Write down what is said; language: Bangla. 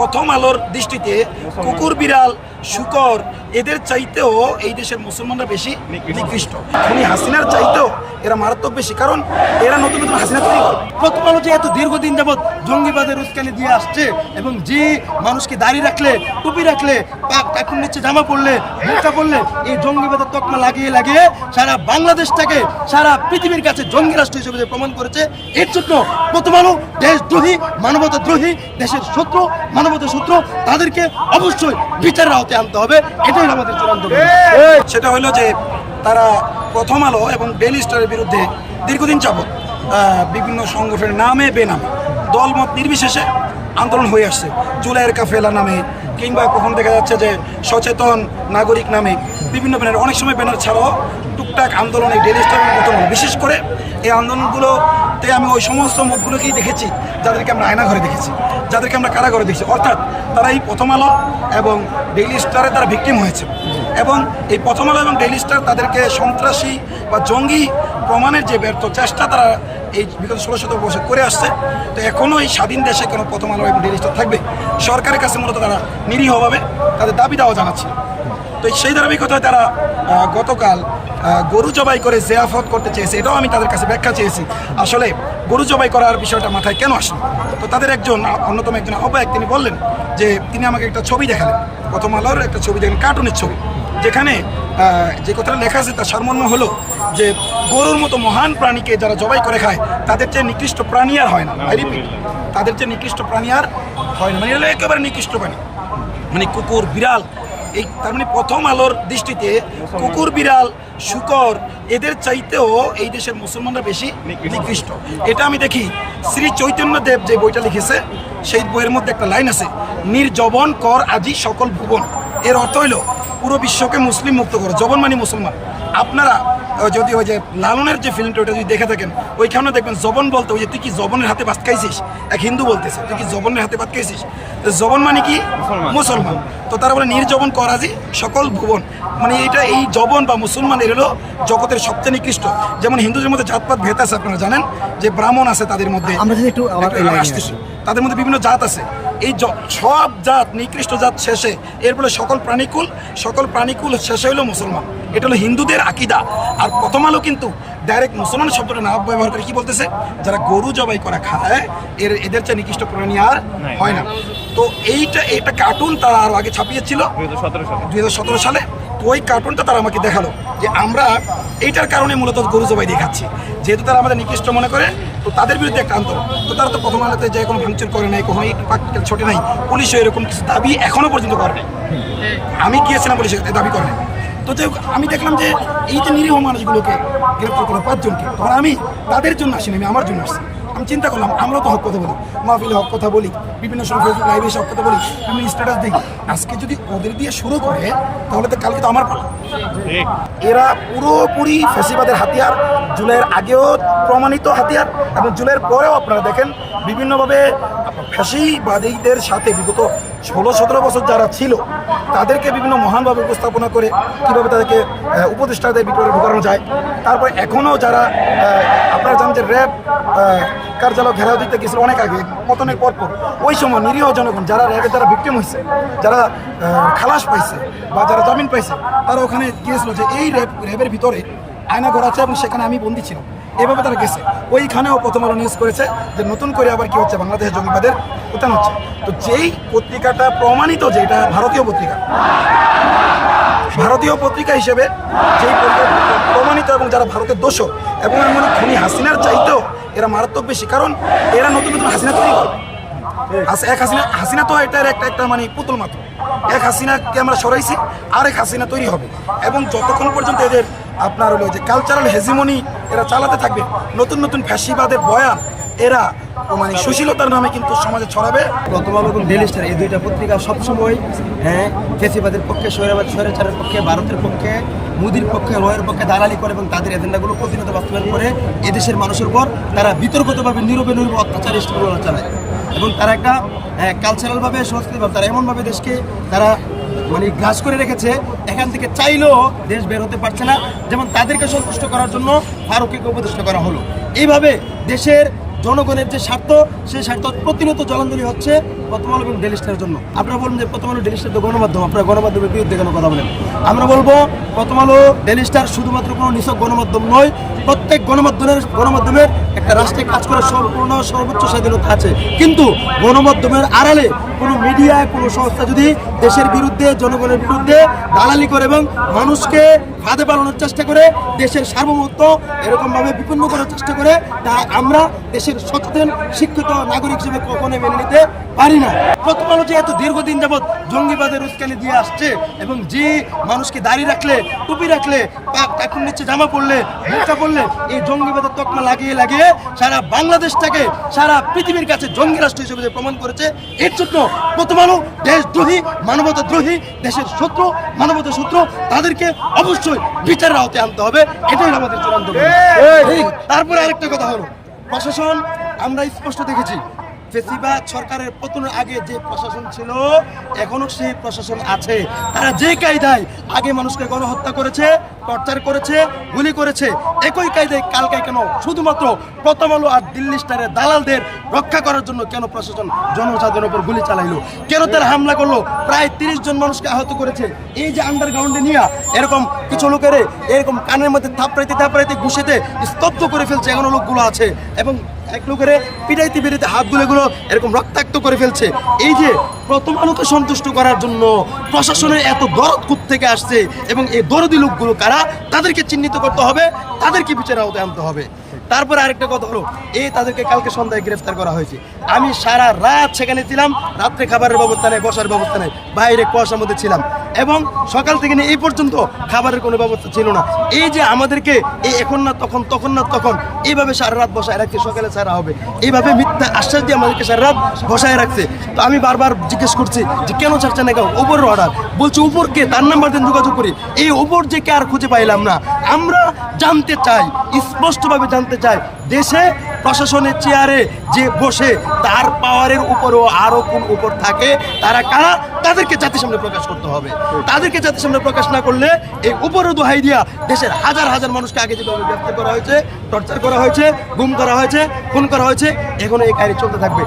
প্রথম আলোর দৃষ্টিতে কুকুর, বিড়াল, শূকর এদের চাইতেও এই দেশের মুসলমানরা বেশি নিকৃষ্ট। খুনি হাসিনার চাইতেও এরা মারাত্মক বেশি, কারণ এরা নতুন নতুন হাসিনা তৈরি করে। প্রথম আলো যে এত দীর্ঘদিন যাবৎ জঙ্গিবাদের উস্কানি দিয়ে আসছে এবং যে মানুষকে দাড়ি রাখলে, টুপি রাখলে, কাকুর নিচে জামা পরলে, বোরকা পরলে এই জঙ্গিবাদের তকমা লাগিয়ে লাগিয়ে সারা বাংলাদেশটাকে সারা পৃথিবীর কাছে জঙ্গি রাষ্ট্র হিসেবে যে প্রমাণ করেছে, এর জন্য প্রথম আলো দেশদ্রোহী, মানবতাদ্রোহী, দেশের শত্রু, মানবতার শত্রু, তাদেরকে অবশ্যই বিচারের আওতায় আনতে হবে। এটাই আমাদের চূড়ান্ত। সেটা হলো যে তারা প্রথম আলো এবং ডেইলি স্টারের বিরুদ্ধে দীর্ঘদিন যাবৎ বিভিন্ন সংগঠনের নামে বেনামে দলমত নির্বিশেষে আন্দোলন হয়ে আসছে। জুলাইয়ের কাফেলা নামে কিংবা কখন দেখা যাচ্ছে যে সচেতন নাগরিক নামে বিভিন্ন ব্যানার, অনেক সময় ব্যানার ছাড়াও টুকটাক আন্দোলনে ডেইলি স্টারের প্রথম আলো। বিশেষ করে এই আন্দোলনগুলোতে আমি ওই সমস্ত মুখগুলোকেই দেখেছি যাদেরকে আমরা আয়নাঘরে দেখেছি, যাদেরকে আমরা কারাগারে দেখেছি। অর্থাৎ তারা এই প্রথম আলো এবং ডেইলি স্টারে তারা ভিকটিম হয়েছে, এবং এই প্রথম আলো এবং ডেইলি স্টার তাদেরকে সন্ত্রাসী বা জঙ্গি প্রমাণের যে ব্যর্থ চেষ্টা তারা এই বিগত 16 বছর করে আসছে। তো এখনও এই স্বাধীন দেশে কোনো প্রথম আলো এবং ডেইলি স্টার থাকবে? সরকারের কাছে মূলত তারা নিরীহভাবে তাদের দাবি দেওয়া জানাচ্ছে। তো সেই ধারাবাহিকতায় তারা গতকাল গরু জবাই করে জিয়াফত করতে চেয়েছে। এটাও আমি তাদের কাছে ব্যাখ্যা চেয়েছি, আসলে গরু জবাই করার বিষয়টা মাথায় কেন আসে। তো তাদের অন্যতম একজন আহ্বায়ক তিনি বললেন যে তিনি আমাকে একটা ছবি দেখালেন, প্রথম আলোর একটা ছবি দেখেন, কার্টুনের ছবি, যেখানে যে কথাটা লেখা আছে তার সারমর্ম হলো যে গরুর মতো মহান প্রাণীকে যারা জবাই করে খায় তাদের চেয়ে নিকৃষ্ট প্রাণী আর হয় না। তাদের চেয়ে নিকৃষ্ট প্রাণী আর হয় না, মানে এগুলো একেবারে নিকৃষ্ট প্রাণী, মানে কুকুর, বিড়াল। এই তার মানে প্রথম আলোর দৃষ্টিতে কুকুর, বিড়াল, শূকর এদের চাইতেও এই দেশের মুসলমানরা বেশি নিকৃষ্ট। এটা আমি দেখি শ্রী চৈতন্যদেব যে বইটা লিখেছে সেই বইয়ের মধ্যে একটা লাইন আছে, নির্জবন কর আজি সকল ভুবন। এর অর্থ হইল পুরো বিশ্বকে মুসলিম মুক্ত করো। জবন মানে মুসলমান। আপনারা যদি ওই যে লালনের যে ফিল্মটা ওটা যদি দেখে থাকেন, ওইখানে দেখবেন জবন বলতে ওই যে তুই কি জবনের হাতে ভাত খাইছিস, এক হিন্দু বলতেছে তুই কি জবনের হাতে ভাত খাইছিস। জবন মানে কি? মুসলমান। তো তারা বলে নির্জবন করাজি সকল ভুবন, মানে এইটা এই জবন বা মুসলমান এর হলো জগতের সবচেয়ে নিকৃষ্ট। যেমন হিন্দুদের মধ্যে জাতপাত ভেদ আছে, আপনারা জানেন যে ব্রাহ্মণ আছে তাদের মধ্যে, আমরা যদি একটু আসতেছি, তাদের মধ্যে বিভিন্ন জাত আছে। এই সব জাত নিকৃষ্ট জাত শেষে এর ফলে সকল প্রাণীকুল শেষে হলো মুসলমান। এটা হলো হিন্দুদের আকিদা। আর প্রথম আলো কিন্তু ডাইরেক্ট মুসলমান শব্দটা না ব্যবহার করে কি বলতেছে, যারা গরু জবাই করা খায় এদের চেয়ে নিকৃষ্ট প্রাণী আর হয় না। তো এইটা কার্টুন তারা আরো আগে ছাপিয়েছিল 2017 সালে। তো ওই কার্টুনটা তারা আমাকে দেখালো যে আমরা এইটার কারণে মূলত গরু জবাই দিয়ে খাচ্ছি, যেহেতু তারা আমাদের নিকৃষ্ট মনে করে। তো তাদের বিরুদ্ধে একটা আন্দোলন। তো তারা তো প্রথম আলোতে যে কোনো ভাঙচুর করে নাই, কখনো ইট পাটকেল ছোটে নাই, পুলিশও এরকম কিছু দাবি এখনো পর্যন্ত করে নাই। আমি গিয়েছিলাম পুলিশের দাবি করে নাই। তো আমি দেখলাম যে এই যে নিরীহ মানুষগুলোকে গ্রেপ্তার করলো 5 জনকে, তখন আমি তাদের জন্য আসিনি, আমি আমার জন্য আসছি। আমি চিন্তা করলাম আমরাও তো হক কথা বলি, মাহফিলে হক কথা বলি, বিভিন্ন সময় ফেসবুক লাইভে হক কথা বলি, বিভিন্ন স্ট্যাটাস দেখি। আজকে যদি ওদের দিয়ে শুরু করে তাহলে তো কালকে তো আমার পালা। এরা পুরোপুরি ফ্যাসিবাদের হাতিয়ার, জুলাইয়ের আগেও প্রমাণিত হাতিয়ার এবং জুলাইয়ের পরেও আপনারা দেখেন বিভিন্নভাবে ফ্যাসিবাদীদের সাথে বিগত 16-17 বছর যারা ছিল তাদেরকে বিভিন্ন মহানভাবে উপস্থাপনা করে কীভাবে তাদেরকে উপদেষ্টাদের ভিতরে ঢোকানো যায়। তারপরে এখনও যারা আপনারা জানেন যে র্যাব কার্যালয় ঘেরাও দিতে গেছিল অনেক আগে পতনের পরপর, ওই সময় নিরীহ জনগণ যারা র্যাবের দ্বারা ভিক্টিম হয়েছে, যারা খালাস পাইছে বা যারা জামিন পাইছে, তারা ওখানে গিয়েছিল যে এই র্যাবের ভিতরে আয়নাঘর আছে এবং সেখানে আমি বন্দী ছিলাম। এভাবে তারা গেছে। ওইখানেও প্রথম আলো নিউজ করেছে যে নতুন করে আবার কি হচ্ছে, বাংলাদেশের জঙ্গিবাদের উত্থান হচ্ছে। তো যেই পত্রিকাটা প্রমাণিত যে এটা ভারতীয় পত্রিকা হিসেবে যেই প্রমাণিত এবং যারা ভারতের দোষর, এবং আমি মনে খুনি হাসিনার চাইতেও এরা মারাত্মক বেশি, কারণ এরা নতুন নতুন হাসিনা তৈরি করবে। এক হাসিনা তো এটার একটা মানে পুতুল মাত্র। এক হাসিনাকে আমরা সরাইছি, আরেক হাসিনা তৈরি হবে, এবং যতক্ষণ পর্যন্ত এদের আপনার হলো যে কালচারাল হেজিমনি এরা চালাতে থাকবে, নতুন নতুন ফ্যাসিবাদের বয়ান এরা মানে সুশীলতার নামে কিন্তু সমাজে ছড়াবে। প্রথম আলো এবং ডেইলি স্টার এই দুইটা পত্রিকা সবসময় ফ্যাসিবাদের পক্ষে, স্বৈরাচারের পক্ষে, ভারতের পক্ষে, মোদির পক্ষে, রয়ের পক্ষে দালালি করে এবং তাদের এজেন্ডাগুলো প্রতিনিয়ত বাস্তবায়ন করে এদেশের মানুষের উপর তারা বিতর্কিতভাবে নীরবে অত্যাচার চালায়। এবং তারা একটা কালচারালভাবে, সংস্কৃতিভাবে তারা এমনভাবে দেশকে তারা মানে গ্রাস করে রেখেছে, এখান থেকে চাইলেও দেশ বের হতে পারছে না। যেমন তাদেরকে সন্তুষ্ট করার জন্য ফারুককে উপদেষ্টা করা হলো। এইভাবে দেশের জনগণের যে স্বার্থ, সেই স্বার্থ প্রতিনিয়ত জলাঞ্জলি হচ্ছে প্রথম আলো এবং ডেইলি স্টারের জন্য। আপনারা বলুন যে প্রথম আলো ডেইলি স্টার তো গণমাধ্যম, আপনারা গণমাধ্যমের বিরুদ্ধে কেন কথা বলেন? আমরা বলবো প্রথম আলো ডেইলি স্টার শুধুমাত্র কোনো নিছক গণমাধ্যম নয়, প্রত্যেক গণমাধ্যমের একটা রাষ্ট্রে কাজ করার সম্পূর্ণ সর্বোচ্চ স্বাধীনতা আছে। কিন্তু গণমাধ্যমের আড়ালে কোনো মিডিয়া, কোনো সংস্থা যদি দেশের বিরুদ্ধে, জনগণের বিরুদ্ধে দালালি করে এবং মানুষকে ফাঁদে পালানোর চেষ্টা করে, দেশের সার্বভৌমত্ব এরকমভাবে বিপন্ন করার চেষ্টা করে, তা আমরা দেশের সচেতন শিক্ষিত নাগরিক হিসেবে কখনোই মেনে নিতে পারি না। প্রথম আলো যে এত দীর্ঘদিন যাবৎ জঙ্গিবাদের উস্কানি দিয়ে আসছে এবং যে মানুষকে দাড়ি রাখলে, টুপি রাখলে, এখন নিচে জামা পরলে, বোরকা পরলে এই জঙ্গিবাদের তকমা লাগিয়ে লাগিয়ে সারা বাংলাদেশটাকে সারা পৃথিবীর কাছে জঙ্গি রাষ্ট্র হিসেবে যে প্রমাণ করেছে, এর জন্য প্রথম আলো দেশদ্রোহী, মানবতাদ্রোহী, দেশের শত্রু, মানবতার শত্রু, তাদেরকে অবশ্যই বিচারের আওতায় আনতে হবে। এটাই আমাদের চূড়ান্ত। তারপরে আরেকটা কথা হলো, প্রশাসন আমরা স্পষ্ট দেখেছি ফেসিবাদ সরকারের পতনের আগে যে প্রশাসন ছিল এখনো সেই প্রশাসন আছে। তারা যে কায়দায় আগে মানুষকে গণহত্যা করেছে, টর্চার করেছে, গুলি করেছে, একই কায়দায় কালকে কেন শুধুমাত্র প্রথম আলো আর দিল্লি স্টারের দালালদের রক্ষা করার জন্য কেন প্রশাসন জনসাধারণের উপর গুলি চালাইলো? কেন তারা হামলা করলো? প্রায় 30 জন মানুষকে আহত করেছে। এই যে আন্ডারগ্রাউন্ডে নিয়ে এরকম কিছু লোকের এরকম কানের মধ্যে থাপড়াইতে ঘুষেতে স্তব্ধ করে ফেলছে, এখনো লোকগুলো আছে। এবং এক লোকের পিটাইতে বেরিতে হাতগুলো এরকম রক্তাক্ত করে ফেলছে। এই যে প্রথম আলোকে সন্তুষ্ট করার জন্য প্রশাসনের এত দরদ থেকে আসছে এবং এই দরদি লোকগুলো কারা, তাদেরকে চিহ্নিত করতে হবে, তাদেরকে বিচারের আওতায় আনতে হবে। তারপরে আরেকটা কথা হলো, তাদেরকে কালকে সন্ধ্যায় গ্রেফতার করা হয়েছে। আমি সারা রাত সেখানে ছিলাম, রাত্রে খাবারের ব্যবস্থা নেই, বসার ব্যবস্থা নেই, বাইরে কুয়াশার মধ্যে ছিলাম এবং সকাল থেকে নিয়ে এই পর্যন্ত খাবারের কোনো ব্যবস্থা ছিল না। এই যে আমাদেরকে এখন না তখন, তখন না তখন এইভাবে সারা রাত বসায় রাখছে, সকালে ছাড়া হবে, এইভাবে মিথ্যা আশ্বাস দিয়ে আমাদেরকে সারা রাত বসায় রাখছে। তো আমি বারবার জিজ্ঞেস করছি যে কেন ছাড়ছে না, কেন উপরের অর্ডার বলছে, উপরকে তার নাম্বার দিন যোগাযোগ করি, এই উপর যে কে আর খুঁজে পাইলাম না। আমরা জানতে চাই, স্পষ্টভাবে জানতে চাই, দেশে প্রশাসনের চেয়ারে যে বসে তার পাওয়ারের উপরও আরো কোন উপর থাকে, তারা কারা, তাদেরকে জাতির সামনে প্রকাশ করতে হবে। তাদেরকে জাতির সামনে প্রকাশ না করলে এই উপরও দোহাই দিয়া দেশের হাজার হাজার মানুষকে আগে যেভাবে গ্রেফতার করা হয়েছে, টর্চার করা হয়েছে, গুম করা হয়েছে, খুন করা হয়েছে, এখনো এই কাহিনী চলতে থাকবে।